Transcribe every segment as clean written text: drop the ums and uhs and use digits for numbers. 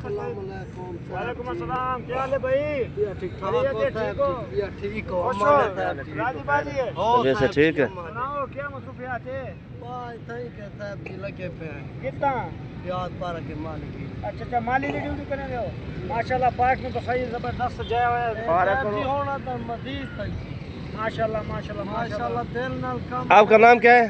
वालेकुम अस्सलाम, क्या हाल है भाई? ठीक ठीक हो? ठीक हो राजी बाजी है? वैसे ठीक है। सुनाओ क्या मसरूफियात है? साहब जी लगे पे हैं कितना? प्याज पारा के मालिक की। अच्छा माली की ड्यूटी कर रहे हो? माशाल्लाह पार्क में तो सही जबरदस्त सजाया हुआ है पार्क जी को। होना तो मजीद सही। माशाल्लाह माशाल्लाह माशाल्लाह दिल नाल काम। आपका नाम क्या है?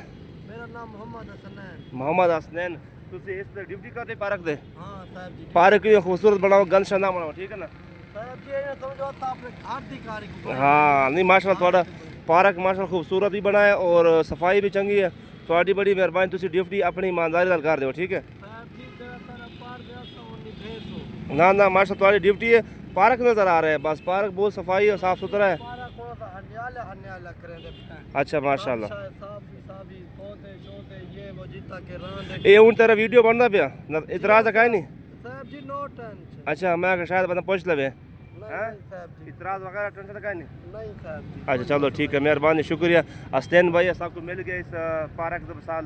मेरा नाम मोहम्मद हसन है। मोहम्मद हसनैन। ਤੁਸੀਂ ਇਸ ਤੇ ਡਿਊਟੀ ਕਰਦੇ ਪਾਰਕ ਦੇ? हाँ साहब जी। पार्क को खूबसूरत बनाओ, गंद शंदा बनाओ, ठीक है ना? साहब जी ये समझो तो आपने घर दी कारीगरी। हाँ नहीं माशाल्लाह थोड़ा पार्क माशाल्लाह खूबसूरत भी बना है और सफाई भी चंगी है। थोड़ी बड़ी मेहरबानी, तुसी ड्यूटी अपनी ईमानदारी नाल कर दियो, ठीक है? साहब जी तेरा सारा पार दे तो उन्नी भेज दो। ना ना माशाल्लाह तुम्हारी ड्यूटी है। पार्क नज़र आ रहा है, बस पार्क बहुत सफाई और साफ़ सुथरा है। पारा कौन सा हन्याला करें दे। अच्छा माशाल्लाह। साफी पौधे शोधे ये वो जीता के रान। ये हूँ तेरा वीडियो बनना पिया, इतराज़ है नहीं? साहब जी नो टेंशन। अच्छा मैं शायद बंदा पूछ लवे नहीं साहब जी। इतराज़ वगैरह टेंशन का नहीं? नहीं साहब जी। अच्छा चलो ठीक है, मेहरबानी शुक्रिया। हसनैन भाई सबको मिल गया इस पार्क के साल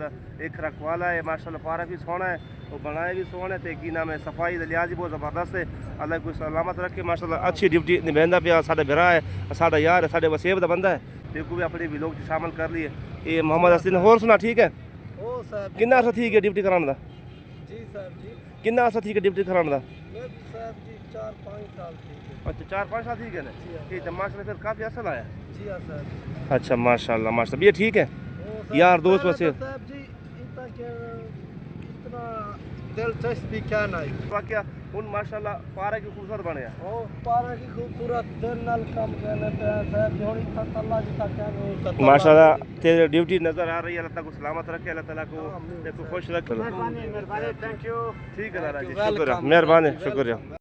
एक रखवाला है माशाल्लाह। पार्क भी सोना है और बनाए भी सोना है, की नाम है सफाई लिहाज भी बहुत ज़बरदस्त है। अल्लाह को सलामत रखे माशाल्लाह। अच्छी ड्यूटी निभांदा पिया, साडा भरा है, साडा यार है, साडे वसेब का बंदा है। देखो भी अपने व्लॉग शामिल कर लिए। ये मोहम्मद हसन होर सुना ठीक है? ओ साहब किन्ना अर्सा ठीक है ड्यूटी कराने दा? जी साहब जी। किन्ना अर्सा ठीक है ड्यूटी कराने दा? मैं साहब जी 4-5 साल ठीक है। अच्छा 4-5 साल ठीक है ना? ठीक है माशाल्लाह, फिर काफ़ी असर आया। जी हाँ साहब। अच्छा माशाल्लाह माशाल्लाह, ये ठीक है ओ साहब, यार दोस्त पहले वैसे तो साहब जी इतना के इतना दिलचस्पी क्या नहीं। वाकया उन माशाल्लाह पार्क की खूबसूरत बने हैं। ओ पारा की खूबसूरत दिल नाल काम करने पे साहब जी होनी था अल्लाह जी का क्या नहीं। माशाल्लाह तेरी ड्यूटी नज़र आ रही है। अल्लाह ताला को सलामत रखे, अल्लाह ताला को देखो खुश रखे। मेहरबानी मेहरबानी, थैंक यू। ठीक है दादा जी, शुक्रिया, मेहरबानी शुक्रिया।